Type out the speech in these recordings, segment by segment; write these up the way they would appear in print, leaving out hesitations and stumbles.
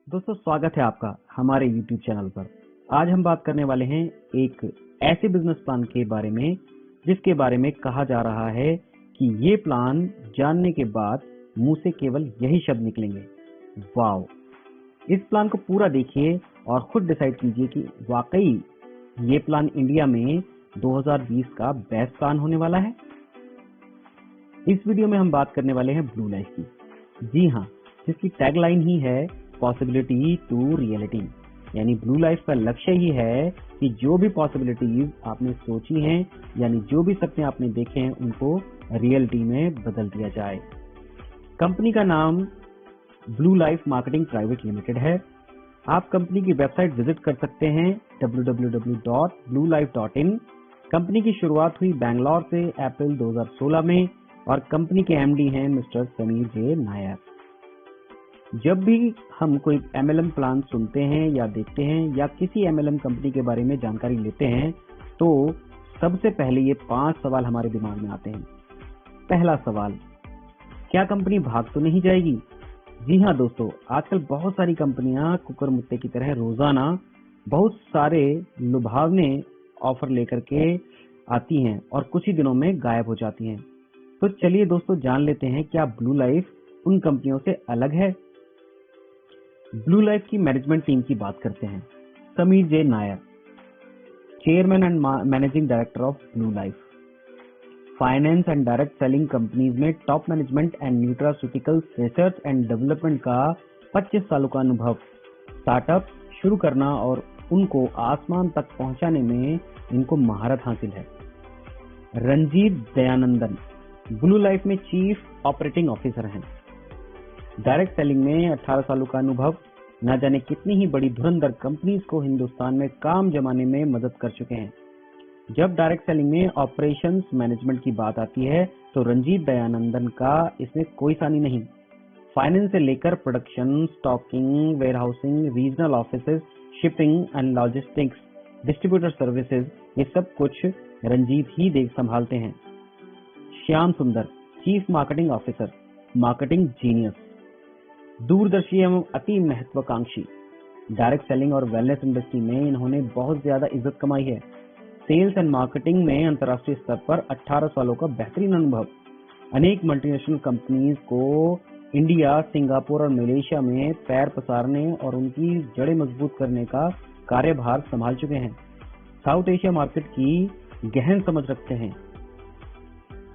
दोस्तों स्वागत है आपका हमारे YouTube चैनल पर। आज हम बात करने वाले हैं एक ऐसे बिजनेस प्लान के बारे में जिसके बारे में कहा जा रहा है कि ये प्लान जानने के बाद मुंह से केवल यही शब्द निकलेंगे, वाव। इस प्लान को पूरा देखिए और खुद डिसाइड कीजिए कि वाकई ये प्लान इंडिया में 2020 का बेस्ट प्लान होने वाला है। इस वीडियो में हम बात करने वाले हैं ब्लू लाइफ की। जी हाँ, जिसकी टैगलाइन ही है पॉसिबिलिटी टू रियलिटी, यानी ब्लू लाइफ का लक्ष्य ही है कि जो भी पॉसिबिलिटीज आपने सोची हैं यानी जो भी सपने आपने देखे हैं उनको रियलिटी में बदल दिया जाए। कंपनी का नाम blue life marketing private limited है। आप कंपनी की वेबसाइट विजिट कर सकते हैं www.bluelife.in। कंपनी की शुरुआत हुई बैंगलोर से अप्रैल 2016 में और कंपनी के एमडी हैं मिस्टर समीर जे नायर। जब भी हम कोई एमएलएम प्लान सुनते हैं या देखते हैं या किसी एमएलएम कंपनी के बारे में जानकारी लेते हैं तो सबसे पहले ये 5 सवाल हमारे दिमाग में आते हैं। पहला सवाल, क्या कंपनी भाग तो नहीं जाएगी? जी हाँ दोस्तों, आजकल बहुत सारी कंपनियां कुकर मुत्ते की तरह रोजाना बहुत सारे लुभावने ऑफर लेकर के आती हैं और कुछ ही दिनों में गायब हो जाती हैं। तो चलिए दोस्तों जान लेते हैं क्या ब्लू लाइफ उन कंपनियों से अलग है। ब्लू लाइफ की मैनेजमेंट टीम की बात करते हैं। Sameer J Nair, chairman and managing director of Blue Life. Finance and direct selling companies में top management and nutraceuticals research and development का 25 सालों का अनुभव। स्टार्टअप शुरू करना और उनको आसमान तक पहुंचाने में इनको महारत हासिल है। रंजीत दयानंदन, ब्लू लाइफ में चीफ ऑपरेटिंग ऑफिसर हैं। डायरेक्ट सेलिंग में 18 सालों का अनुभव, न जाने कितनी ही बड़ी धुरंधर कंपनीज को हिंदुस्तान में काम जमाने में मदद कर चुके हैं। जब डायरेक्ट सेलिंग में ऑपरेशंस मैनेजमेंट की बात आती है तो रंजीत दयानंदन का इसमें कोई सानी नहीं। फाइनेंस से लेकर production, stocking, warehousing, regional offices, shipping and logistics, distributor services, ये सब कुछ रंजीत ही देख संभालते हैं। श्याम सुंदर, chief marketing officer, marketing genius, दूरदर्शी एवं अति महत्वाकांक्षी। डायरेक्ट सेलिंग और वेलनेस इंडस्ट्री में इन्होंने बहुत ज्यादा इज्जत कमाई है। सेल्स एंड मार्केटिंग में अंतर्राष्ट्रीय स्तर पर 18 सालों का बेहतरीन अनुभव। अनेक मल्टीनेशनल कंपनीज को इंडिया, सिंगापुर और मलेशिया में पैर पसारने और उनकी जड़ें मजबूत करने का कार्यभार संभाल चुके हैं। साउथ एशिया मार्केट की गहन समझ रखते हैं।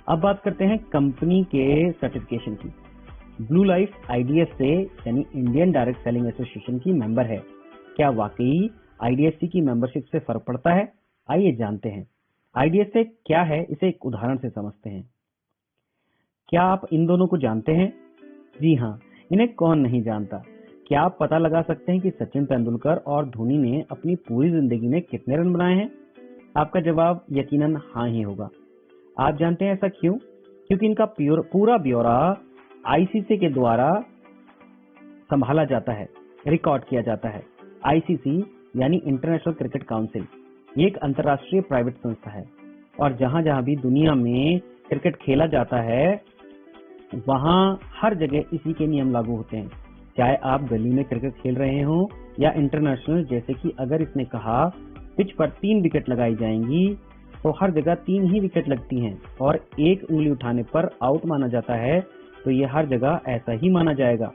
अब बात करते हैं कंपनी के सर्टिफिकेशन की। ब्लू लाइफ आईडीएस से यानी इंडियन डायरेक्ट सेलिंग एसोसिएशन की मेंबर है। क्या वाकई आईडीएससी की मेंबरशिप से फर्क पड़ता है? आइए जानते हैं। आईडीएससी क्या है, इसे एक उदाहरण से समझते हैं। क्या आप इन दोनों को जानते हैं? जी हाँ, इन्हें कौन नहीं जानता। क्या आप पता लगा सकते हैं कि सचिन तेंदुलकर और धोनी ने अपनी पूरी जिंदगी में कितने रन बनाए हैं? आपका जवाब यकीनन हाँ ही होगा। आप जानते हैं ऐसा क्यों? क्योंकि इनका पूरा ब्यौरा आईसीसी के द्वारा संभाला जाता है, रिकॉर्ड किया जाता है। आईसीसी यानी इंटरनेशनल क्रिकेट काउंसिल, ये एक अंतर्राष्ट्रीय प्राइवेट संस्था है और जहां जहां भी दुनिया में क्रिकेट खेला जाता है वहां हर जगह इसी के नियम लागू होते हैं। चाहे आप गली में क्रिकेट खेल रहे हो या इंटरनेशनल, जैसे कि अगर इसने कहा पिच पर 3 विकेट लगाई जाएंगी तो हर जगह 3 ही विकेट लगती हैं और एक उंगली उठाने पर आउट माना जाता है, तो ये हर जगह ऐसा ही माना जाएगा।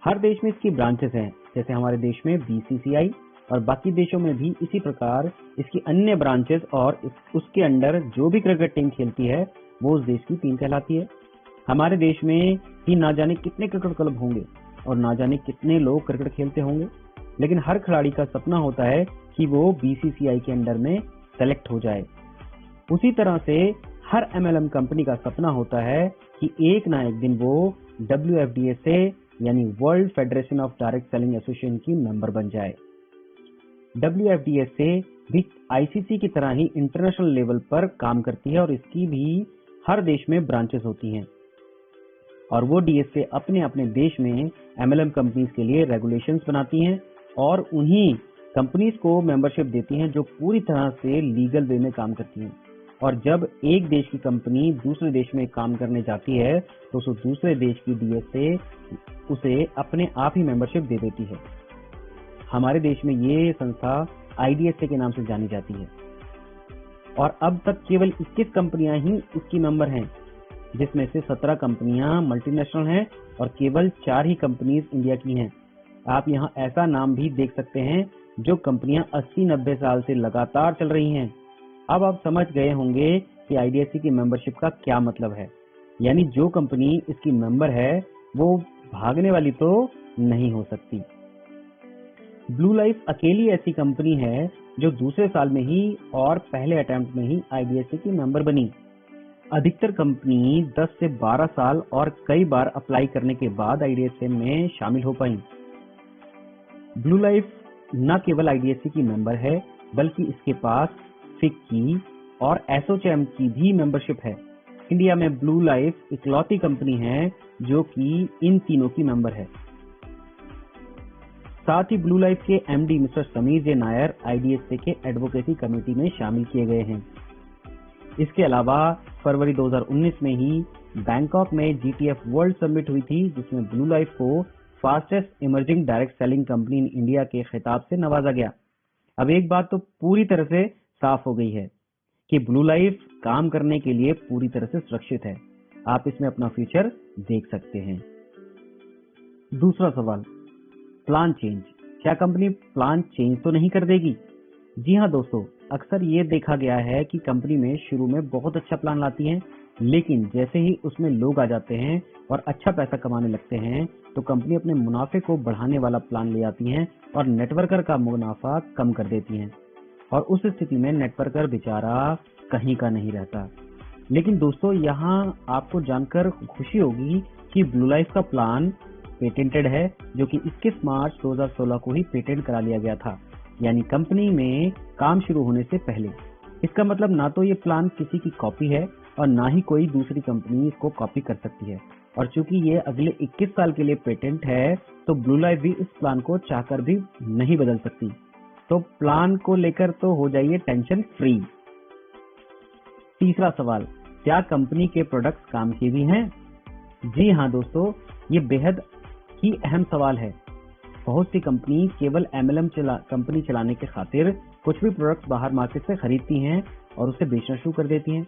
हर देश में इसकी ब्रांचेस हैं, जैसे हमारे देश में बीसीसीआई और बाकी देशों में भी इसी प्रकार इसकी अन्य ब्रांचेस और उसके अंडर जो भी क्रिकेट टीम खेलती है वो उस देश की टीम कहलाती है। हमारे देश में ही ना जाने कितने क्रिकेट क्लब होंगे और ना जाने कितने लोग क्रिकेट खेलते होंगे, लेकिन हर खिलाड़ी का सपना होता है कि वो बीसीसीआई के अंडर में सेलेक्ट हो जाए। उसी तरह से हर एमएलएम कंपनी का सपना होता है कि एक ना एक दिन वो WFDA यानी world federation of direct selling association की मेंबर बन जाए। WFDA भी आईसीसी की तरह ही इंटरनेशनल लेवल पर काम करती है और इसकी भी हर देश में ब्रांचेस होती हैं और वो DSA अपने अपने देश में एमएलएम कंपनीज के लिए रेगुलेशंस बनाती हैं और उन्हीं कंपनीज को मेंबरशिप देती हैं जो पूरी तरह से लीगल वे में काम करती हैं। और जब एक देश की कंपनी दूसरे देश में काम करने जाती है तो उस दूसरे देश की डीएसए उसे अपने आप ही मेंबरशिप दे देती है। हमारे देश में ये संस्था आईडीएसए के नाम से जानी जाती है और अब तक केवल 21 कंपनियां ही इसकी मेंबर हैं, जिसमें से 17 कंपनियां मल्टीनेशनल हैं और केवल 4 ही कंपनीज इंडिया की हैं। आप यहां ऐसा नाम भी देख सकते हैं जो कंपनियां 80-90 साल से लगातार चल रही हैं। अब आप समझ गए होंगे कि आईडीएसए की मेंबरशिप का क्या मतलब है। यानी जो कंपनी इसकी मेंबर है वो भागने वाली तो नहीं हो सकती। ब्लू लाइफ अकेली ऐसी कंपनी है जो दूसरे साल में ही और पहले अटेम्प्ट में ही आईडीएसए की मेंबर बनी। अधिकतर कंपनी 10 से 12 साल और कई बार अप्लाई करने के बाद आईडीएसए में शामिल हो पाई। ब्लू लाइफ न केवल आईडीएसए की मेंबर है बल्कि इसके पास फिक्की और एसोचैम की भी मेंबरशिप है। इंडिया में ब्लू लाइफ इकलौती कंपनी है जो कि इन तीनों की मेंबर है। साथ ही ब्लू लाइफ के MD mister Sameer J Nair IDSA के एडवोकेसी कमेटी में शामिल किए गए हैं। इसके अलावा फरवरी 2019 में ही बैंकॉक में जीटीएफ वर्ल्ड समिट हुई थी, जिसमें ब्लू लाइफ को fastest emerging direct selling company in India के खिताब से नवाजा गया। अब एक बात तो पूरी तरह से साफ हो गई है कि ब्लू लाइफ काम करने के लिए पूरी तरह से सुरक्षित है। आप इसमें अपना फ्यूचर देख सकते हैं। दूसरा सवाल, प्लान चेंज। क्या कंपनी प्लान चेंज तो नहीं कर देगी? जी हाँ दोस्तों, अक्सर ये देखा गया है कि कंपनी में शुरू में बहुत अच्छा प्लान लाती है, लेकिन जैसे ही उसमें लोग आ जाते हैं और अच्छा पैसा कमाने लगते हैं तो कंपनी अपने मुनाफे को बढ़ाने वाला प्लान ले आती है और नेटवर्कर का मुनाफा कम कर देती है और उस स्थिति में नेटवर्कर बेचारा कहीं का नहीं रहता। लेकिन दोस्तों, यहाँ आपको जानकर खुशी होगी कि ब्लू लाइफ का प्लान पेटेंटेड है, जो कि 21 मार्च 2016 को ही पेटेंट करा लिया गया था, यानी कंपनी में काम शुरू होने से पहले। इसका मतलब ना तो ये प्लान किसी की कॉपी है और ना ही कोई दूसरी कंपनी इसको कॉपी कर सकती है। और चूंकि ये अगले 21 साल के लिए पेटेंट है तो ब्लू लाइफ भी इस प्लान को चाहकर भी नहीं बदल सकती। तो प्लान को लेकर तो हो जाइए टेंशन फ्री। तीसरा सवाल, क्या कंपनी के प्रोडक्ट्स काम के भी हैं? जी हाँ दोस्तों, ये बेहद ही अहम सवाल है। बहुत सी कंपनी केवल एमएलएम कंपनी चलाने के खातिर कुछ भी प्रोडक्ट्स बाहर मार्केट से खरीदती हैं और उसे बेचना शुरू कर देती हैं,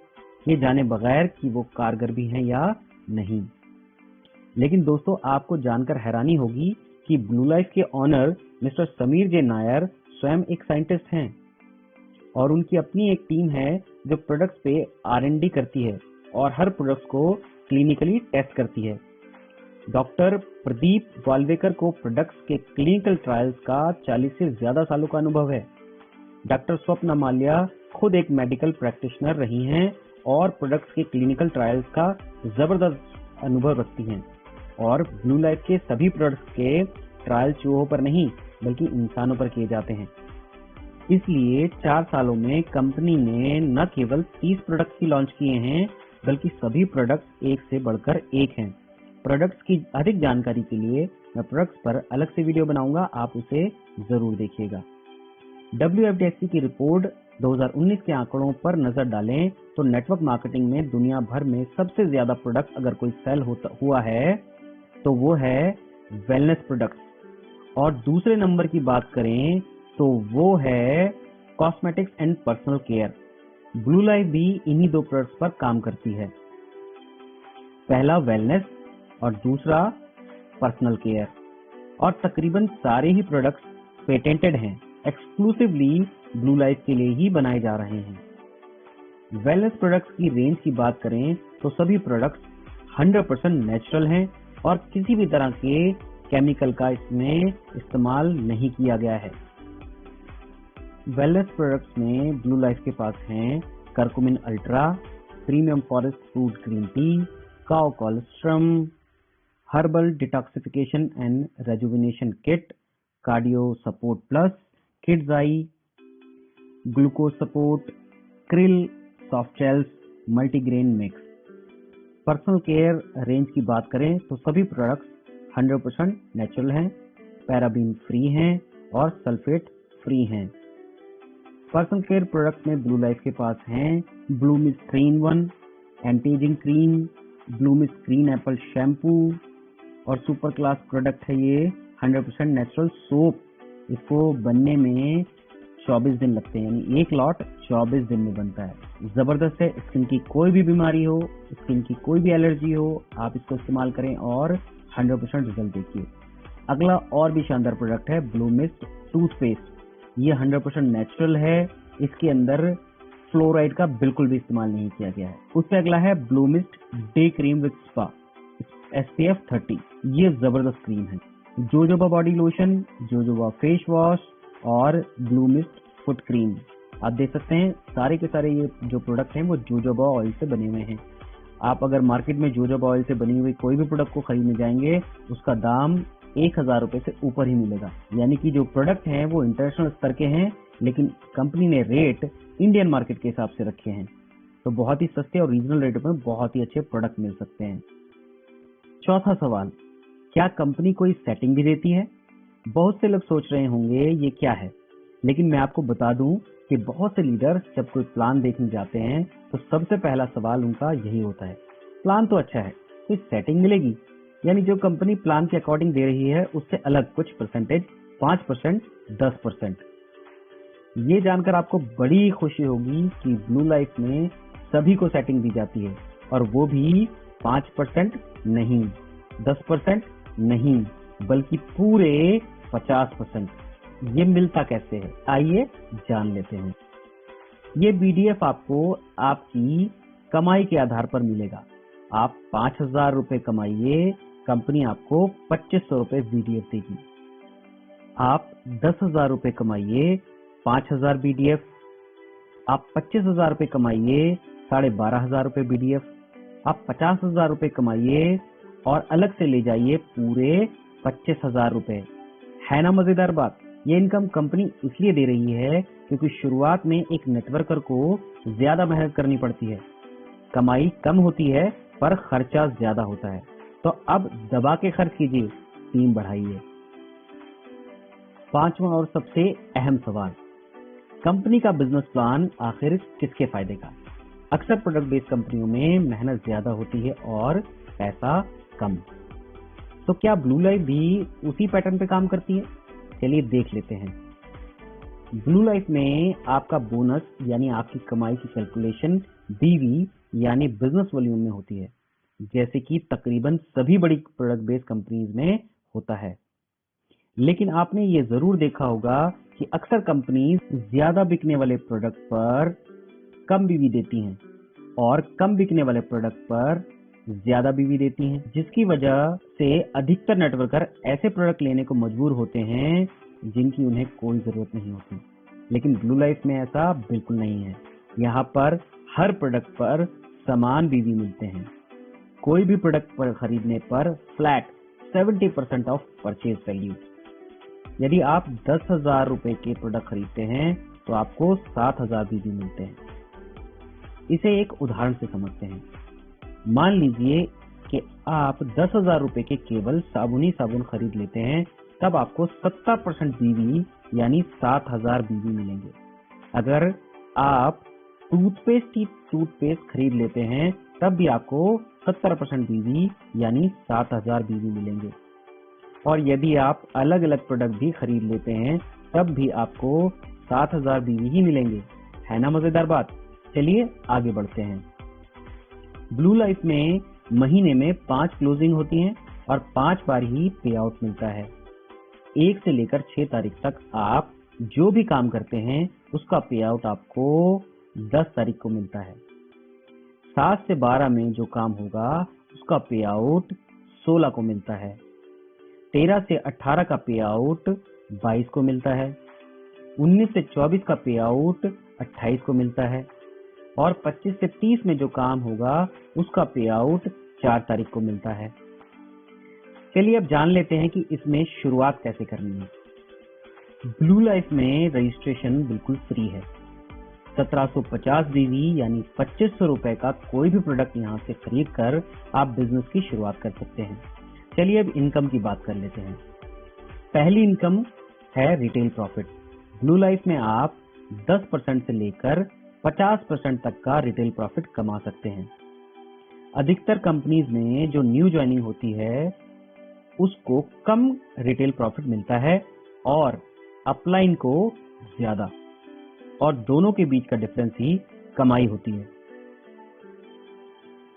ये जाने बगैर कि वो कारगर भी हैं या नहीं। लेकिन दोस्तों, आपको जानकर हैरानी होगी कि ब्लू लाइफ के honour mister Sameer J Nair स्वयं एक साइंटिस्ट हैं और उनकी अपनी एक टीम है जो प्रोडक्ट्स पे R&D करती है और हर प्रोडक्ट्स को क्लिनिकली टेस्ट करती है। डॉक्टर प्रदीप वाल्वेकर को प्रोडक्ट्स के क्लिनिकल ट्रायल्स का 40 से ज्यादा सालों का अनुभव है। डॉक्टर स्वप्ना माल्या खुद एक मेडिकल प्रैक्टिशनर रही हैं और प्रोडक्ट्स के क्लिनिकल ट्रायल्स का जबरदस्त अनुभव रखती हैं और ब्लू लाइफ के सभी प्रोडक्ट्स के ट्रायल चूहों पर नहीं बल्कि इंसानों पर किए जाते हैं। इसलिए 4 सालों में कंपनी ने न केवल 30 प्रोडक्ट्स ही लॉन्च किए हैं बल्कि सभी प्रोडक्ट्स एक से बढ़कर एक हैं। प्रोडक्ट्स की अधिक जानकारी के लिए मैं प्रोडक्ट्स पर अलग से वीडियो बनाऊंगा, आप उसे जरूर देखिएगा। WFDSC की रिपोर्ट 2019 के आंकड़ों पर नजर डालें तो नेटवर्क मार्केटिंग में दुनिया भर में सबसे ज्यादा प्रोडक्ट अगर कोई सेल हुआ है तो वो है वेलनेस प्रोडक्ट्स, और दूसरे नंबर की बात करें तो वो है cosmetics and personal care. Blue life भी इन्हीं 2 प्रोडक्ट्स पर काम करती है, पहला वेलनेस और दूसरा पर्सनल केयर, और तकरीबन सारे ही प्रोडक्ट्स पेटेंटेड हैं, एक्सक्लूसिवली ब्लू लाइफ के लिए ही बनाए जा रहे हैं। वेलनेस प्रोडक्ट्स की रेंज की बात करें तो सभी प्रोडक्ट्स 100% नेचुरल हैं और किसी भी तरह के केमिकल का इसमें इस्तेमाल नहीं किया गया है। वेलनेस प्रोडक्ट्स में ब्लू लाइफ के पास हैं curcumin ultra, premium forest fruit green tea, cow colostrum, herbal detoxification and rejuvenation kit, cardio support plus, kids eye, glucose support, krill soft gels, multigrain mix. Personal care range की बात करें तो सभी products 100% natural हैं, paraben free हैं और sulphate free हैं। Personal care products में ब्लू लाइफ के पास हैं Blue Mist screen 1, anti-ageing cream, blue Mist screen Apple shampoo और सुपर क्लास प्रोडक्ट है ये 100% नेचुरल सोप। इसको बनने में 24 दिन लगते हैं, यानी एक लॉट 24 दिन में बनता है। जबरदस्त है, स्किन की कोई भी बीमारी हो, स्किन की कोई भी एलर्जी हो, आप इसको इस्तेमाल करें और 100% रिजल्ट देखिए। अगला और भी शानदार प्रोडक्ट है ब्लू मिस्ट टूथपेस्ट। ये 100% नेचुरल है, इसके अंदर फ्लोराइड का बिल्कुल भी इस्तेमाल नहीं किया गया है। उससे अगला है blue mist day cream with spa SPF 30। ये जबरदस्त क्रीम है। Jojoba body lotion, jojoba face wash और ब्लू मिस्ट फुट क्रीम। आप देख सकते हैं सारे के सारे ये जो प्रोडक्ट हैं वो जोजोबा ऑयल से बने हुए हैं। आप अगर मार्केट में जोजोबा ऑयल से बनी हुई कोई भी प्रोडक्ट को खरीदने जाएंगे, उसका दाम 1000 रुपए से ऊपर ही मिलेगा। यानी कि जो प्रोडक्ट हैं वो इंटरनेशनल स्तर के हैं, लेकिन कंपनी ने रेट इंडियन मार्केट के हिसाब से रखे हैं। तो बहुत ही सस्ते और रीजनल रेट में बहुत ही अच्छे प्रोडक्ट मिल सकते हैं। चौथा सवाल, क्या कंपनी कोई सेटिंग भी देती है? बहुत से लोग सोच रहे होंगे ये क्या है, लेकिन मैं आपको बता दूं कि बहुत से लीडर्स जब कोई प्लान देखने जाते हैं तो सबसे पहला सवाल उनका यही होता है, प्लान तो अच्छा है, कोई सेटिंग मिलेगी? यानी जो कंपनी प्लान के अकॉर्डिंग दे रही है उससे अलग कुछ परसेंटेज, 5%, 10%। ये जानकर आपको बड़ी खुशी होगी कि ब्लू लाइफ में सभी को सेटिंग दी जाती है, और वो भी 5% नहीं, 10% नहीं, बल्कि पूरे 50%। ये मिलता कैसे है, आइए जान लेते हैं। ये BDF आपको आपकी कमाई के आधार पर मिलेगा। आप 5000 रुपए कमाइए, कंपनी आपको 2500 रुपए BDF देगी। आप 10,000 रुपए कमाइए, 5000 BDF। आप 25,000 रुपए कमाइए, 12,500 रुपए BDF। आप 50,000 रुपए कमाइए और अलग से ले जाइए पूरे 25,000 रुपए। है ना मजेदार बात? ये इनकम कंपनी इसलिए दे रही है क्योंकि शुरुआत में एक नेटवर्कर को ज्यादा मेहनत करनी पड़ती है, कमाई कम होती है पर खर्चा ज्यादा होता है। तो अब दबा के खर्च कीजिए, टीम बढ़ाइए। पांचवा और सबसे अहम सवाल, कंपनी का बिजनेस प्लान आखिर किसके फायदे का? अक्सर प्रोडक्ट बेस्ड कंपनियों में मेहनत ज्यादा होती है और पैसा कम। तो क्या ब्लू लाइफ भी उसी पैटर्न पे काम करती है? चलिए देख लेते हैं। ब्लू लाइफ में आपका बोनस यानी आपकी कमाई की कैलकुलेशन BV यानी बिजनेस वॉल्यूम में होती है, जैसे कि तकरीबन सभी बड़ी प्रोडक्ट बेस्ड कंपनीज में होता है। लेकिन आपने ये जरूर देखा होगा कि अक्सर कंपनीज ज्यादा बिकने वाले प्रोडक्ट पर कम BV देती हैं और कम बिकने वाले प्रोडक्ट पर ज्यादा BV देती हैं, जिसकी वजह से अधिकतर नेटवर्कर ऐसे प्रोडक्ट लेने को मजबूर होते हैं जिनकी उन्हें कोई जरूरत नहीं होती। लेकिन ब्लू लाइफ में ऐसा बिल्कुल नहीं है। यहाँ पर हर प्रोडक्ट पर समान BV मिलते हैं। कोई भी प्रोडक्ट पर खरीदने पर फ्लैट 70% ऑफ परचेज वैल्यू। यदि आप 10,000 रुपए के प्रोडक्ट खरीदते हैं तो आपको 7,000 BV मिलते हैं। इसे एक उदाहरण से समझते हैं। मान लीजिए कि आप 10,000 रुपए के केवल साबुनी साबुन खरीद लेते हैं, तब आपको 70% BV यानी 7,000 BV मिलेंगे। अगर आप टूथपेस्ट खरीद लेते हैं तब भी आपको 70% BV यानी 7,000 BV मिलेंगे। और यदि आप अलग अलग प्रोडक्ट भी खरीद लेते हैं तब भी आपको 7,000 BV ही मिलेंगे। है ना मजेदार बात? चलिए आगे बढ़ते हैं। ब्लू लाइफ में महीने में 5 क्लोजिंग होती हैं और 5 बार ही पे आउट मिलता है। 1 से लेकर 6 तारीख तक आप जो भी काम करते हैं उसका पे आउट आपको 10 तारीख को मिलता है। 7 से 12 में जो काम होगा उसका पे आउट 16 को मिलता है। 13 से 18 का पे आउट 22 को मिलता है। 19 से 24 का पे आउट 28 को मिलता है और 25 से 30 में जो काम होगा उसका पे आउट 4 तारीख को मिलता है। चलिए अब जान लेते हैं कि इसमें शुरुआत कैसे करनी है। ब्लू लाइफ में रजिस्ट्रेशन बिल्कुल फ्री है। 1750 BV यानी 2500 रुपए का कोई भी प्रोडक्ट यहाँ से खरीद कर आप बिजनेस की शुरुआत कर सकते हैं। चलिए अब इनकम की बात कर लेते हैं। पहली इनकम है रिटेल प्रॉफिट। ब्लू लाइफ में आप 10% से लेकर 50% तक का रिटेल प्रॉफिट कमा सकते हैं। अधिकतर कंपनीज में जो न्यू ज्वाइनिंग होती है उसको कम रिटेल प्रॉफिट मिलता है और अपलाइन को ज्यादा, और दोनों के बीच का डिफरेंस ही कमाई होती है।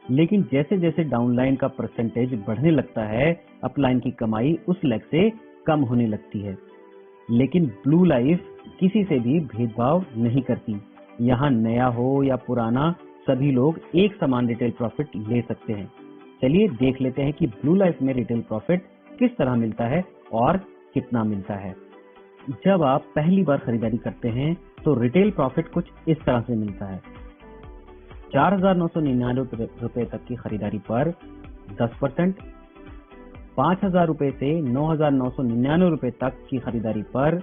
लेकिन जैसे जैसे डाउनलाइन का परसेंटेज बढ़ने लगता है, अपलाइन की कमाई उस लेग से कम होने लगती है। लेकिन ब्लू लाइफ किसी से भी भेदभाव नहीं करती। यहाँ नया हो या पुराना, सभी लोग एक समान रिटेल प्रॉफिट ले सकते हैं। चलिए देख लेते हैं कि ब्लू लाइफ में रिटेल प्रॉफिट किस तरह मिलता है और कितना मिलता है। जब आप पहली बार खरीदारी करते हैं तो रिटेल प्रॉफिट कुछ इस तरह से मिलता है। 4,999 रुपए तक की खरीदारी पर 10%, 5,000 रुपए से 9,999 रुपए तक की खरीदारी पर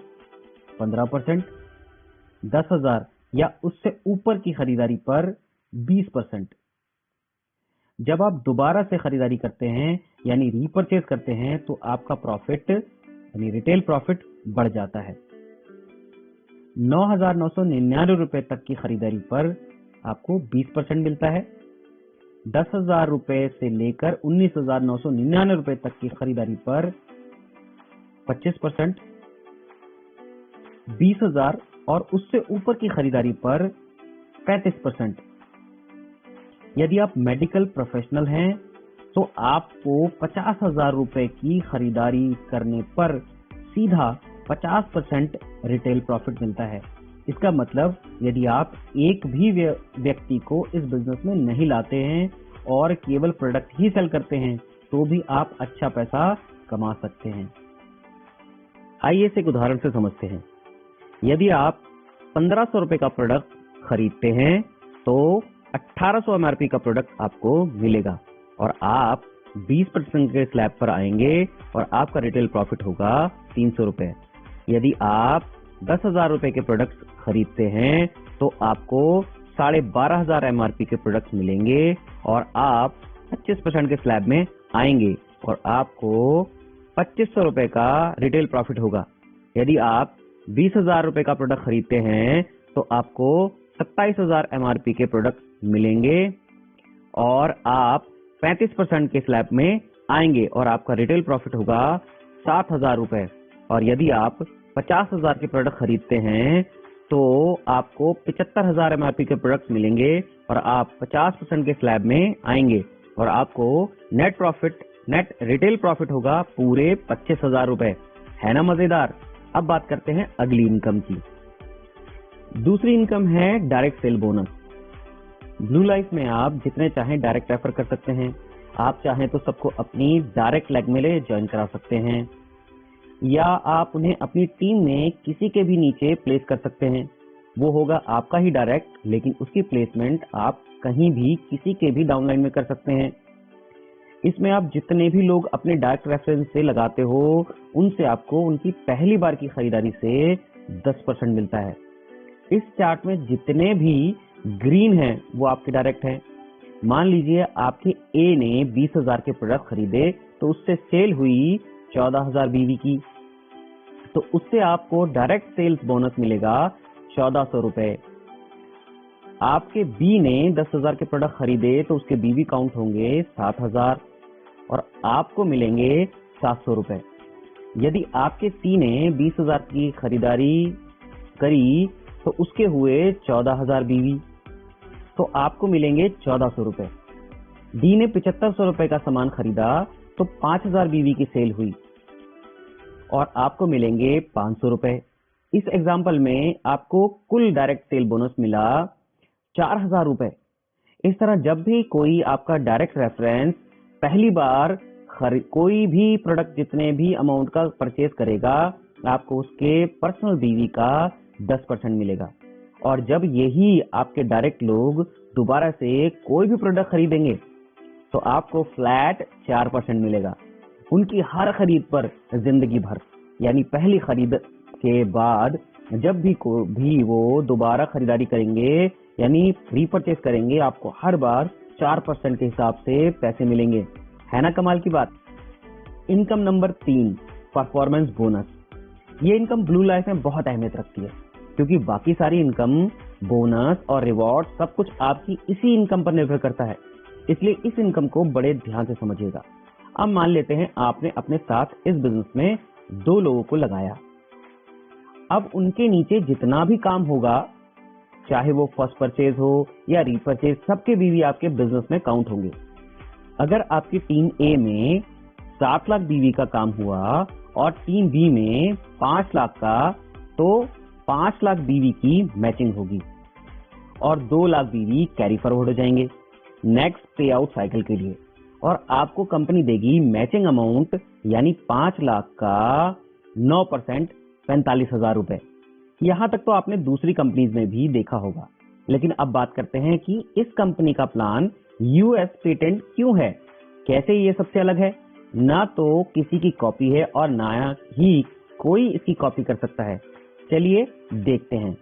15%, 10,000 या उससे ऊपर की खरीदारी पर 20%। जब आप दोबारा से खरीदारी करते हैं यानी रीपरचेज करते हैं तो आपका प्रॉफिट यानी रिटेल प्रॉफिट बढ़ जाता है। 9,999 रुपए तक की खरीदारी पर आपको 20% मिलता है। 10,000 रुपए से लेकर 19,999 रुपए तक की खरीदारी पर 25%, 20,000 और उससे ऊपर की खरीदारी पर 35%। यदि आप मेडिकल प्रोफेशनल हैं तो आपको 50,000 रुपए की खरीदारी करने पर सीधा 50% रिटेल प्रॉफिट मिलता है। इसका मतलब यदि आप एक भी व्यक्ति को इस बिजनेस में नहीं लाते हैं और केवल प्रोडक्ट ही सेल करते हैं तो भी आप अच्छा पैसा कमा सकते हैं। आइए इसे एक उदाहरण से समझते हैं। यदि आप 1,500 रुपए का प्रोडक्ट खरीदते हैं तो 1,800 MRP का प्रोडक्ट आपको मिलेगा और आप 20% के स्लैब पर आएंगे और आपका रिटेल प्रॉफिट होगा 300 रुपए। यदि आप 10,000 रुपए के प्रोडक्ट खरीदते हैं तो आपको 12,500 MRP के प्रोडक्ट मिलेंगे और आप 25% के स्लैब में आएंगे और आपको 2,500 रुपए का रिटेल प्रॉफिट होगा। यदि आप 20,000 रुपए का प्रोडक्ट खरीदते हैं तो आपको 27,000 MRP के प्रोडक्ट मिलेंगे और आप 35% के स्लैब में आएंगे और आपका रिटेल प्रॉफिट होगा 7,000 रुपए। और यदि आप 50,000 के प्रोडक्ट खरीदते हैं तो आपको 75,000 MRP के प्रोडक्ट मिलेंगे और आप 50% के स्लैब में आएंगे और आपको नेट रिटेल प्रॉफिट होगा पूरे 25,000 रुपए। है ना मजेदार। अब बात करते हैं अगली इनकम की। दूसरी इनकम है direct cell bonus. Blue life में आप जितने चाहें डायरेक्ट रेफर कर सकते हैं। आप चाहें तो सबको अपनी डायरेक्ट लेग में ज्वाइन करा सकते हैं या आप उन्हें अपनी टीम में किसी के भी नीचे प्लेस कर सकते हैं। वो होगा आपका ही डायरेक्ट, लेकिन उसकी प्लेसमेंट आप कहीं भी किसी के भी डाउनलाइन में कर सकते हैं। इसमें आप जितने भी लोग अपने डायरेक्ट रेफरेंस से लगाते हो उनसे आपको उनकी पहली बार की खरीदारी से 10% मिलता है। इस चार्ट में जितने भी ग्रीन हैं वो आपके डायरेक्ट हैं। मान लीजिए आपके ए ने 20,000 के प्रोडक्ट खरीदे तो उससे सेल हुई 14,000 BV की, तो उससे आपको डायरेक्ट सेल्स बोनस मिलेगा 1,400 रुपए। आपके बी ने 10,000 के प्रोडक्ट खरीदे तो उसके BV काउंट होंगे 7,000 और आपको मिलेंगे 700 रुपए। यदि आपके सी ने 20,000 की खरीदारी करी तो उसके हुए 14,000 BV, तो आपको मिलेंगे 1,400 रुपए। डी ने 7,500 रुपए का सामान खरीदा तो 5,000 BV की सेल हुई और आपको मिलेंगे 500 रुपए। इस एग्जाम्पल में आपको कुल डायरेक्ट सेल बोनस मिला 4,000 रुपए। इस तरह जब भी कोई आपका डायरेक्ट रेफरेंस पहली बार कोई भी प्रोडक्ट जितने भी अमाउंट का परचेज करेगा आपको उसके पर्सनल BV का 10% मिलेगा। और जब यही आपके डायरेक्ट लोग दोबारा से कोई भी प्रोडक्ट खरीदेंगे तो आपको फ्लैट 4% मिलेगा उनकी हर खरीद पर जिंदगी भर। यानी पहली खरीद के बाद जब भी वो दोबारा खरीदारी करेंगे यानी रीपरचेज करेंगे आपको हर बार 4% के हिसाब से पैसे मिलेंगे। है ना कमाल की बात। Income number 3, performance bonus. ये इनकम ब्लू लाइफ में बहुत अहमियत रखती है क्योंकि बाकी सारी इनकम बोनस और रिवॉर्ड सब कुछ आपकी इसी इनकम पर निर्भर करता है, इसलिए इस इनकम को बड़े ध्यान से समझिएगा। अब मान लेते हैं आपने अपने साथ इस बिजनेस में 2 लोगों को लगाया। अब उनके नीचे जितना भी काम होगा, चाहे वो फर्स्ट परचेज हो या रीपरचेज, सबके बीवी आपके बिजनेस में काउंट होंगे। अगर आपकी टीम ए में 7 लाख बीवी का काम हुआ और टीम बी में 5 लाख का, तो 5 लाख बीवी की मैचिंग होगी और 2 लाख बीवी कैरी फॉरवर्ड हो जाएंगे नेक्स्ट पे आउट साइकिल के लिए, और आपको कंपनी देगी मैचिंग अमाउंट यानी 5 लाख का 9% 45,000 रुपए। यहाँ तक तो आपने दूसरी कंपनीज में भी देखा होगा, लेकिन अब बात करते हैं कि इस कंपनी का प्लान यूएस पेटेंट क्यों है, कैसे ये सबसे अलग है। ना तो किसी की कॉपी है और ना ही कोई इसकी कॉपी कर सकता है। चलिए देखते हैं।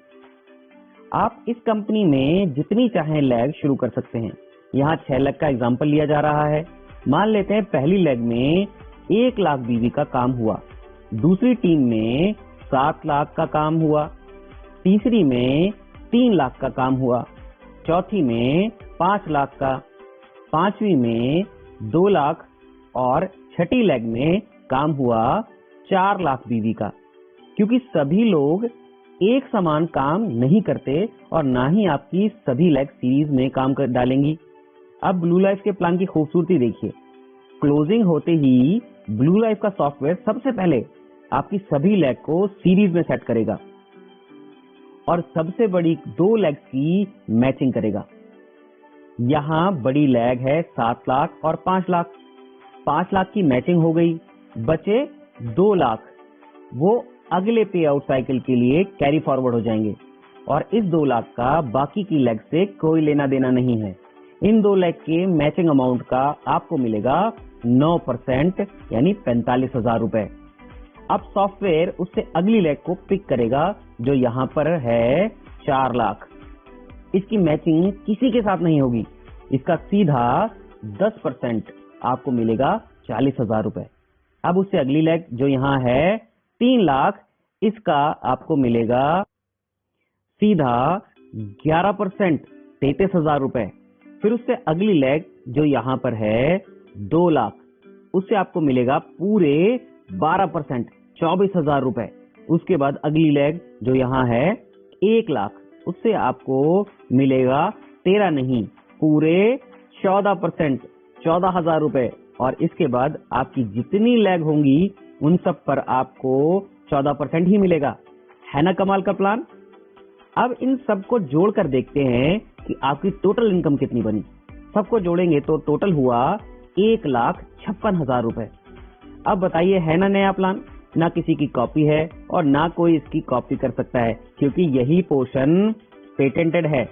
आप इस कंपनी में जितनी चाहें लैग शुरू कर सकते हैं। यहाँ 6 लाख का एग्जाम्पल लिया जा रहा है। मान लेते हैं पहली लेग में 1 लाख बीवी का काम हुआ, दूसरी टीम में 7 लाख का काम हुआ, तीसरी में 3 लाख का काम हुआ, चौथी में 5 लाख का, पांचवी में 2 लाख और छठी लेग में काम हुआ 4 लाख बीवी का। क्योंकि सभी लोग एक समान काम नहीं करते और ना ही आपकी सभी लेग सीरीज में काम कर डालेंगी। अब ब्लू लाइफ के प्लान की खूबसूरती देखिए। क्लोजिंग होते ही ब्लू लाइफ का सॉफ्टवेयर सबसे पहले आपकी सभी लेग को सीरीज में सेट करेगा और सबसे बड़ी 2 लेग्स की मैचिंग करेगा। यहाँ बड़ी लेग है 7 लाख और 5 लाख। 5 लाख की मैचिंग हो गई, बचे 2 लाख, वो अगले पे आउट साइकिल के लिए कैरी फॉरवर्ड हो जाएंगे और इस 2 लाख का बाकी की लेग से कोई लेना देना नहीं है। इन 2 लेग के मैचिंग अमाउंट का आपको मिलेगा 9% यानी 45,000 रुपए। अब सॉफ्टवेयर उससे अगली लेग को पिक करेगा जो यहाँ पर है 4 लाख। इसकी मैचिंग किसी के साथ नहीं होगी, इसका सीधा 10% आपको मिलेगा 40,000 रुपए। अब उससे अगली लेग जो यहाँ है 3 लाख, इसका आपको मिलेगा सीधा 11% 33,000 रुपए। फिर उससे अगली लेग जो यहाँ पर है 2 लाख, उससे आपको मिलेगा पूरे 12% 24,000 रुपए। उसके बाद अगली लेग जो यहाँ है 1 लाख, उससे आपको मिलेगा 13 नहीं पूरे 14% 14,000 रुपए। और इसके बाद आपकी जितनी लेग होंगी उन सब पर आपको 14% ही मिलेगा। है ना कमाल का प्लान। अब इन सबको जोड़कर देखते हैं कि आपकी टोटल इनकम कितनी बनी। सबको जोड़ेंगे तो टोटल हुआ 1,56,000 रुपए। अब बताइए है ना नया प्लान। ना किसी की कॉपी है और ना कोई इसकी कॉपी कर सकता है, क्योंकि यही पोर्शन पेटेंटेड है।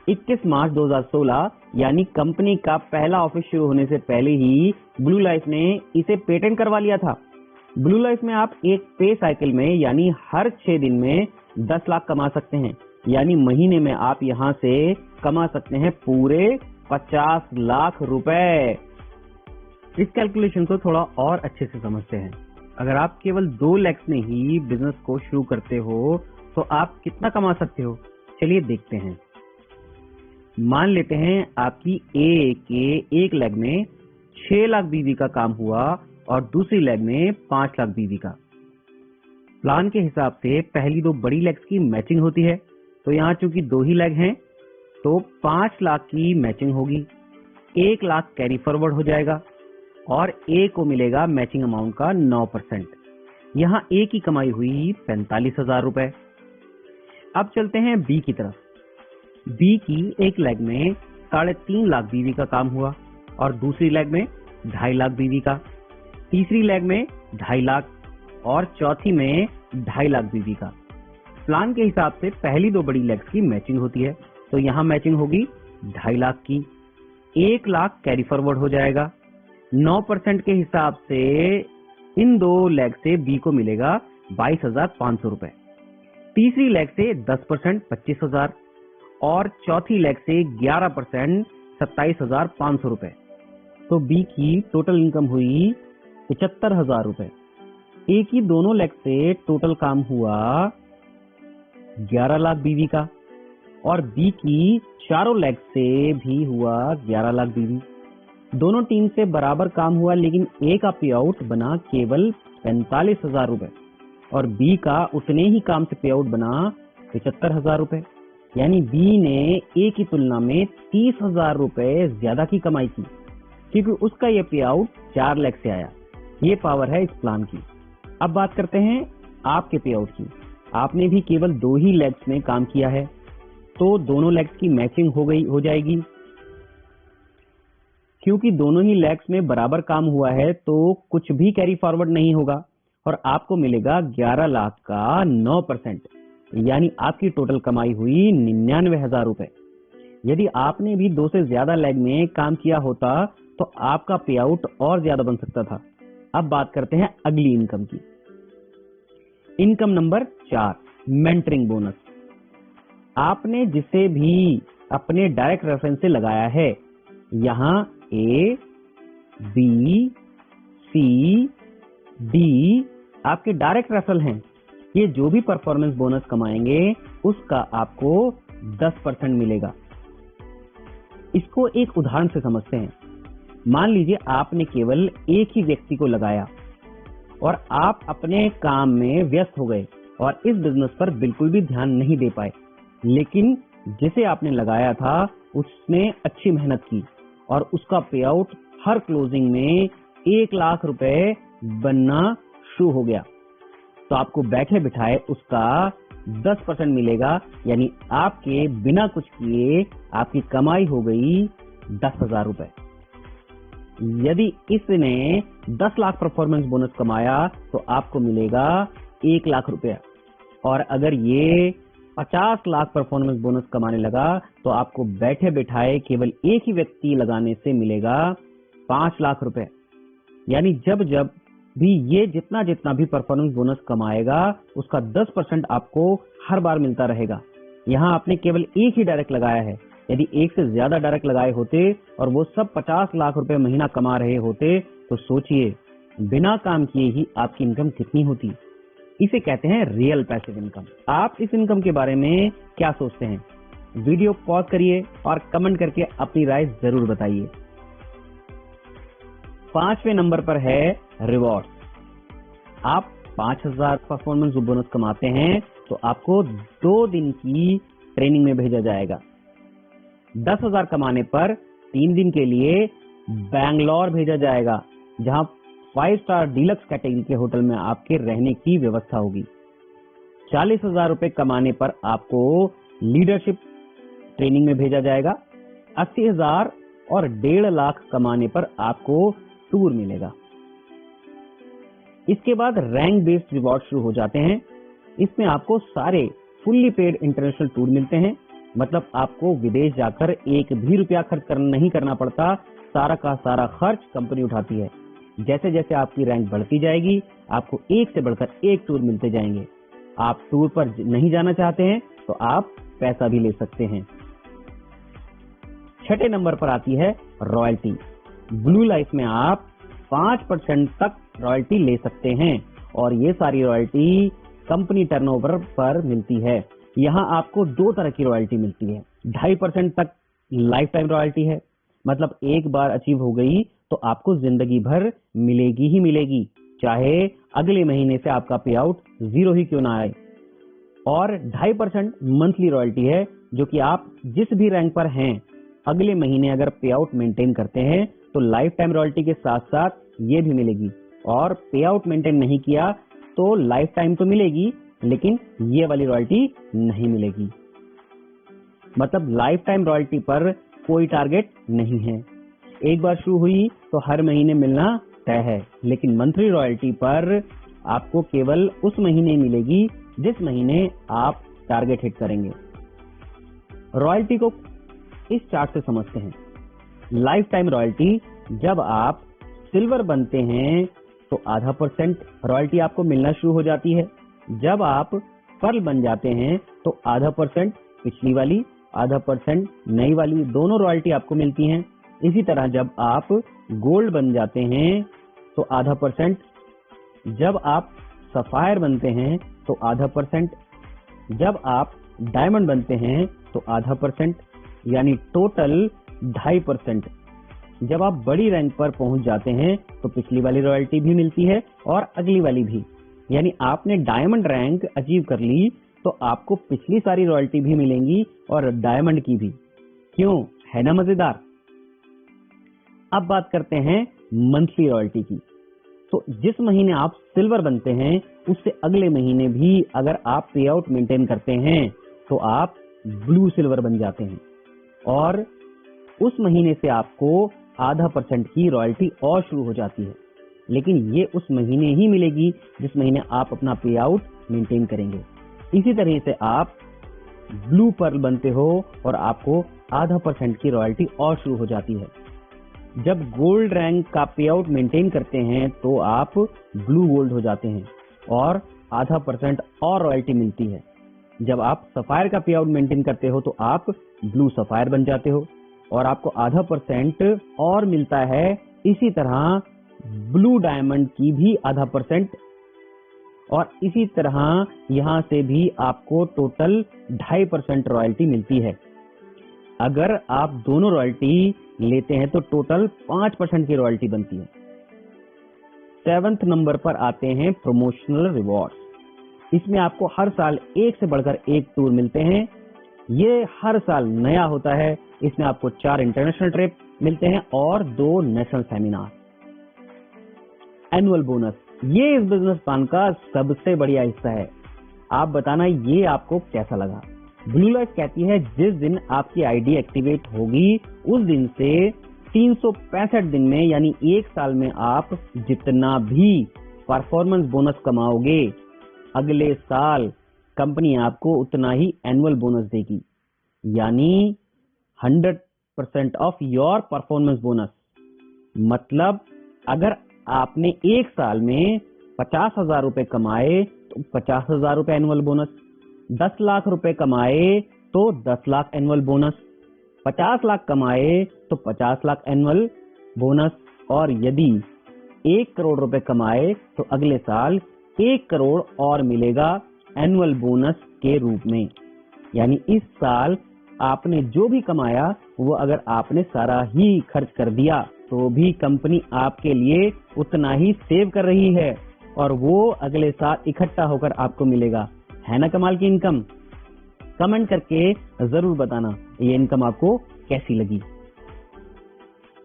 21 मार्च 2016 यानी कंपनी का पहला ऑफिस शुरू होने से पहले ही ब्लू लाइफ ने इसे पेटेंट करवा लिया था। ब्लू लाइफ में आप एक पे साइकिल में यानी हर 6 दिन में 10 लाख कमा सकते हैं, यानी महीने में आप यहाँ से कमा सकते हैं पूरे 50 लाख रुपए। इस कैलकुलेशन को थोड़ा और अच्छे से समझते हैं। अगर आप केवल 2 लेग्स में ही बिजनेस को शुरू करते हो तो आप कितना कमा सकते हो, चलिए देखते हैं। मान लेते हैं आपकी ए के एक लेग में 6 लाख बीवी का काम हुआ और दूसरी लेग में 5 लाख बीवी का। प्लान के हिसाब से पहली 2 बड़ी लेग्स की मैचिंग होती है, तो यहाँ चूंकि 2 ही लेग हैं तो 5 लाख की मैचिंग होगी, 1 लाख कैरी फॉरवर्ड हो जाएगा और ए को मिलेगा मैचिंग अमाउंट का 9%। यहाँ ए की कमाई हुई 45,000 रुपए। अब चलते हैं बी की तरफ। बी की एक लेग में 3.5 लाख बीवी का काम हुआ और दूसरी लेग में 2.5 लाख बीवी का, तीसरी लेग में 2.5 लाख और चौथी में 2.5 लाख बीवी का। प्लान के हिसाब से पहली 2 बड़ी लेग्स की मैचिंग होती है, तो यहाँ मैचिंग होगी 2.5 लाख की, 1 लाख कैरी फॉरवर्ड हो जाएगा। 9% के हिसाब से इन 2 लेग से बी को मिलेगा 22,500 रुपए। तीसरी लेग से 10% 25,000 और चौथी लेग से 11% 27,500 रुपए। तो बी की टोटल इनकम हुई 75,000 रुपए। ए की दोनों लेग से टोटल काम हुआ 11 लाख बीवी का। और बी की चारों लेग से भी हुआ 11 लाख बीवी। दोनों टीम से बराबर काम हुआ, लेकिन ए का पे आउट बना केवल 45,000 रुपए और बी का उतने ही काम से पे आउट बना 75,000 रुपए। यानी बी ने ए की तुलना में 30,000 रुपए ज्यादा की कमाई की, क्योंकि उसका ये पे आउट 4 लेग से आया। ये पावर है इस प्लान की। अब बात करते हैं आपके पे आउट की। आपने भी केवल 2 ही लेग्स में काम किया है, तो दोनों लेग्स की मैचिंग हो जाएगी। क्योंकि दोनों ही लेग्स में बराबर काम हुआ है तो कुछ भी कैरी फॉरवर्ड नहीं होगा और आपको मिलेगा 11 लाख का 9%, यानी आपकी टोटल कमाई हुई 99,000 रुपए। यदि आपने भी 2 से ज्यादा लेग में काम किया होता तो आपका पे आउट और ज्यादा बन सकता था। अब बात करते हैं अगली इनकम की। Income number 4, mentoring bonus. आपने जिसे भी अपने डायरेक्ट रेफरेंस से लगाया है, यहाँ ए, बी, सी, डी आपके डायरेक्ट रेफरल हैं। ये जो भी परफॉर्मेंस बोनस कमाएंगे उसका आपको 10% मिलेगा। इसको एक उदाहरण से समझते हैं। मान लीजिए आपने केवल एक ही व्यक्ति को लगाया और आप अपने काम में व्यस्त हो गए और इस बिजनेस पर बिल्कुल भी ध्यान नहीं दे पाए, लेकिन जिसे आपने लगाया था उसने अच्छी मेहनत की और उसका पे आउट हर क्लोजिंग में 1 लाख रुपए बनना शुरू हो गया, तो आपको बैठे बिठाए उसका 10% मिलेगा। यानी आपके बिना कुछ किए आपकी कमाई हो गई 10,000 रुपए। यदि इसने 10 लाख परफॉर्मेंस बोनस कमाया तो आपको मिलेगा 1 लाख रुपया, और अगर ये 50 लाख परफॉर्मेंस बोनस कमाने लगा तो आपको बैठे बिठाए केवल एक ही व्यक्ति लगाने से मिलेगा 5 लाख रुपए। यानी जब जब भी ये जितना भी परफॉर्मेंस बोनस कमाएगा उसका 10% आपको हर बार मिलता रहेगा। यहाँ आपने केवल एक ही डायरेक्ट लगाया है। यदि एक से ज्यादा डायरेक्ट लगाए होते और वो सब 50 लाख रुपए महीना कमा रहे होते तो सोचिए बिना काम किए ही आपकी इनकम कितनी होती। इसे कहते हैं रियल पैसिव इनकम। आप इस इनकम के बारे में क्या सोचते हैं? वीडियो पॉज करिए और कमेंट करके अपनी राय जरूर बताइए। 5वें नंबर पर है रिवॉर्ड। आप 5,000 परफॉर्मेंस बोनस कमाते हैं तो आपको 2 दिन की ट्रेनिंग में भेजा जाएगा। 10,000 कमाने पर 3 दिन के लिए बैंगलोर भेजा जाएगा, जहां 5 स्टार डीलक्स कैटेगरी के होटल में आपके रहने की व्यवस्था होगी। 40,000 रुपए कमाने पर आपको लीडरशिप ट्रेनिंग में भेजा जाएगा। 80,000 और 1.5 लाख कमाने पर आपको टूर मिलेगा। इसके बाद रैंक बेस्ड रिवॉर्ड शुरू हो जाते हैं। इसमें आपको सारे फुल्ली पेड इंटरनेशनल टूर मिलते हैं, मतलब आपको विदेश जाकर एक भी रुपया खर्च नहीं करना पड़ता। सारा का सारा खर्च कंपनी उठाती है। जैसे जैसे आपकी रैंक बढ़ती जाएगी आपको एक से बढ़कर एक टूर मिलते जाएंगे। आप टूर पर नहीं जाना चाहते हैं तो आप पैसा भी ले सकते हैं। 6ठे नंबर पर आती है रॉयल्टी। ब्लू लाइफ में आप 5% तक रॉयल्टी ले सकते हैं और ये सारी रॉयल्टी कंपनी टर्नओवर पर मिलती है। यहाँ आपको 2 तरह की रॉयल्टी मिलती है। 2.5% तक लाइफ टाइम रॉयल्टी है, मतलब एक बार अचीव हो गई तो आपको जिंदगी भर मिलेगी ही मिलेगी, चाहे अगले महीने से आपका पे आउट 0 ही क्यों ना आए। और 2.5% मंथली रॉयल्टी है, जो कि आप जिस भी रैंक पर हैं अगले महीने अगर पे आउट मेंटेन करते हैं तो लाइफ टाइम रॉयल्टी के साथ साथ ये भी मिलेगी। और पे आउट मेंटेन नहीं किया तो लाइफ टाइम तो मिलेगी लेकिन ये वाली रॉयल्टी नहीं मिलेगी। मतलब लाइफ टाइम रॉयल्टी पर कोई टारगेट नहीं है। एक बार शुरू हुई तो हर महीने मिलना तय है, लेकिन मंथली रॉयल्टी पर आपको केवल उस महीने मिलेगी जिस महीने आप टारगेट हिट करेंगे। रॉयल्टी को इस चार्ट से समझते हैं। लाइफ टाइम रॉयल्टी, जब आप सिल्वर बनते हैं तो 0.5% रॉयल्टी आपको मिलना शुरू हो जाती है। जब आप पर्ल बन जाते हैं तो 0.5% पिछली वाली, 0.5% नई वाली, दोनों रॉयल्टी आपको मिलती हैं। इसी तरह जब आप गोल्ड बन जाते हैं तो 0.5%, जब आप सफायर बनते हैं तो 0.5%, जब आप डायमंड बनते हैं तो आधा %, यानी टोटल 2.5%। जब आप बड़ी रैंक पर पहुंच जाते हैं तो पिछली वाली रॉयल्टी भी मिलती है और अगली वाली भी, यानी आपने डायमंड रैंक अचीव कर ली तो आपको पिछली सारी रॉयल्टी भी मिलेंगी और डायमंड की भी। क्यों, है ना मजेदार। अब बात करते हैं मंथली रॉयल्टी की। तो जिस महीने आप सिल्वर बनते हैं उससे अगले महीने भी अगर आप पे आउट मेंटेन करते हैं तो आप ब्लू सिल्वर बन जाते हैं और उस महीने से आपको आधा % की रॉयल्टी और शुरू हो जाती है, लेकिन ये उस महीने ही मिलेगी जिस महीने आप अपना पे आउट मेंटेन करेंगे। इसी तरह से आप ब्लू पर्ल बनते हो और आपको आधा % की रॉयल्टी और शुरू हो जाती है। जब गोल्ड रैंक का पे आउट मेंटेन करते हैं तो आप ब्लू गोल्ड हो जाते हैं और आधा % और रॉयल्टी मिलती है। जब आप सफायर का पे आउट मेंटेन करते हो तो आप ब्लू सफायर बन जाते हो और आपको आधा % और मिलता है। इसी तरह ब्लू डायमंड की भी आधा % और इसी तरह यहां से भी आपको टोटल 2.5% रॉयल्टी मिलती है। अगर आप दोनों रॉयल्टी लेते हैं तो टोटल 5% की रॉयल्टी बनती है। 7th नंबर पर आते हैं प्रमोशनल रिवॉर्ड्स। इसमें आपको हर साल एक से बढ़कर एक टूर मिलते हैं। ये हर साल नया होता है। इसमें आपको 4 इंटरनेशनल ट्रिप मिलते हैं और 2 नेशनल सेमिनार। एनुअल बोनस, ये इस बिजनेस प्लान का सबसे बढ़िया हिस्सा है। आप बताना ये आपको कैसा लगा। ब्लू लाइफ कहती है जिस दिन आपकी आईडी एक्टिवेट होगी उस दिन से 365 दिन में यानी एक साल में आप जितना भी परफॉर्मेंस बोनस कमाओगे अगले साल कंपनी आपको उतना ही एनुअल बोनस देगी, यानी 100% ऑफ योर परफॉर्मेंस बोनस। मतलब अगर आपने एक साल में 50,000 रुपए कमाए तो 50,000 रुपए एनुअल बोनस, 10 लाख रुपए कमाए तो 10 लाख एनुअल बोनस, 50 लाख कमाए तो 50 लाख एनुअल बोनस, और यदि 1 करोड़ रुपए कमाए तो अगले साल 1 करोड़ और मिलेगा एनुअल बोनस के रूप में। यानी इस साल आपने जो भी कमाया वो अगर आपने सारा ही खर्च कर दिया तो भी कंपनी आपके लिए उतना ही सेव कर रही है और वो अगले साल इकट्ठा होकर आपको मिलेगा। है ना कमाल की इनकम। कमेंट करके जरूर बताना ये इनकम आपको कैसी लगी।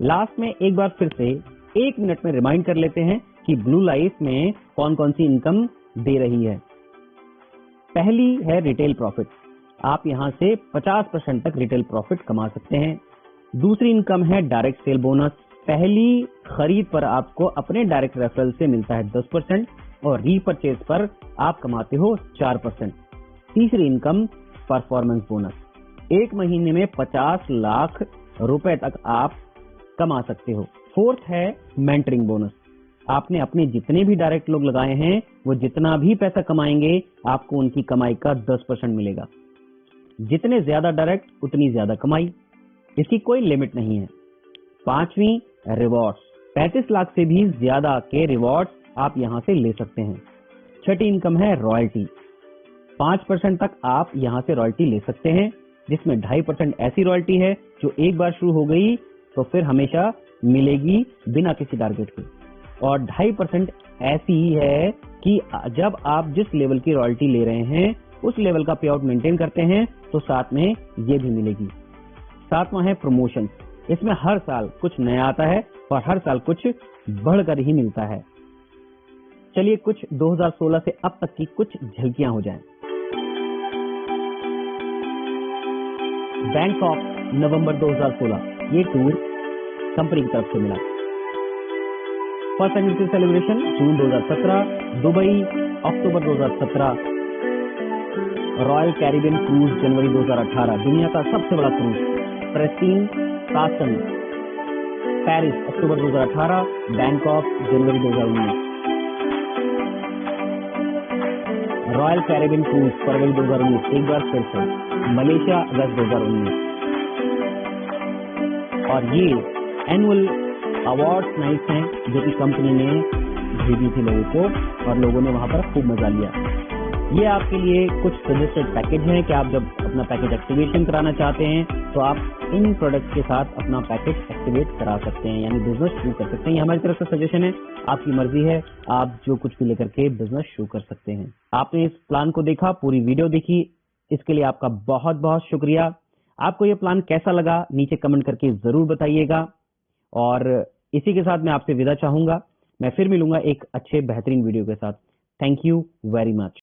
लास्ट में एक बार फिर से 1 मिनट में रिमाइंड कर लेते हैं कि ब्लू लाइफ में कौन कौन सी इनकम दे रही है। पहली है रिटेल प्रॉफिट। आप यहां से 50% तक रिटेल प्रॉफिट कमा सकते हैं। दूसरी इनकम है डायरेक्ट सेल बोनस। पहली खरीद पर आपको अपने डायरेक्ट रेफरल से मिलता है 10% और रीपरचेज पर आप कमाते हो 4%। तीसरी इनकम परफॉर्मेंस बोनस। 1 महीने में 50 लाख रुपए तक आप कमा सकते हो। फोर्थ है मेंटरिंग बोनस। आपने अपने जितने भी डायरेक्ट लोग लगाए हैं वो जितना भी पैसा कमाएंगे आपको उनकी कमाई का 10% मिलेगा। जितने ज्यादा डायरेक्ट उतनी ज्यादा कमाई, इसकी कोई लिमिट नहीं है। पांचवी रिवॉर्ड्स। 35 लाख से भी ज्यादा के रिवॉर्ड्स आप यहां से ले सकते हैं। छठी इनकम है रॉयल्टी। 5% तक आप यहां से रॉयल्टी ले सकते हैं, जिसमें 2.5% ऐसी रॉयल्टी है जो एक बार शुरू हो गई तो फिर हमेशा मिलेगी बिना किसी टारगेट के, और 2.5% ऐसी है कि जब आप जिस लेवल की रॉयल्टी ले रहे हैं उस लेवल का पे आउट मेंटेन करते हैं तो साथ में ये भी मिलेगी। 7वां है प्रमोशन। इसमें हर साल कुछ नया आता है और हर साल कुछ बढ़कर ही मिलता है। चलिए कुछ 2016 से अब तक की कुछ झलकियां हो जाएं। बैंकॉक नवंबर 2016 ये टूर कंपनी की तरफ से मिला। फर्स्ट एनिवर्सरी सेलिब्रेशन जून 2017, दुबई अक्टूबर 2017, रॉयल कैरिबियन क्रूज जनवरी 2018, दुनिया का सबसे बड़ा क्रूज प्रेस्टीन कासन पेरिस अक्टूबर 2018, बैंकॉक जनवरी 2019, रॉयल कैरिबियन क्रूज फरवरी 2019, एक बार फिर से मलेशिया अगस्त 2019, और ये एनुअल अवार्ड नाइट्स हैं जो कि कंपनी ने भेजी थी लोगों को और लोगों ने वहां पर खूब मजा लिया। ये आपके लिए कुछ सजेस्टेड पैकेज हैं कि आप जब अपना पैकेज एक्टिवेशन कराना चाहते हैं तो आप इन प्रोडक्ट्स के साथ अपना पैकेज एक्टिवेट करा सकते हैं, यानी बिजनेस शुरू कर सकते हैं। ये हमारी तरफ से सजेशन है, आपकी मर्जी है, आप जो कुछ भी लेकर के बिजनेस शुरू कर सकते हैं। आपने इस प्लान को देखा, पूरी वीडियो देखी, इसके लिए आपका बहुत बहुत शुक्रिया। आपको ये प्लान कैसा लगा नीचे कमेंट करके जरूर बताइएगा, और इसी के साथ मैं आपसे विदा चाहूंगा। मैं फिर मिलूंगा एक अच्छे बेहतरीन वीडियो के साथ। Thank you very much.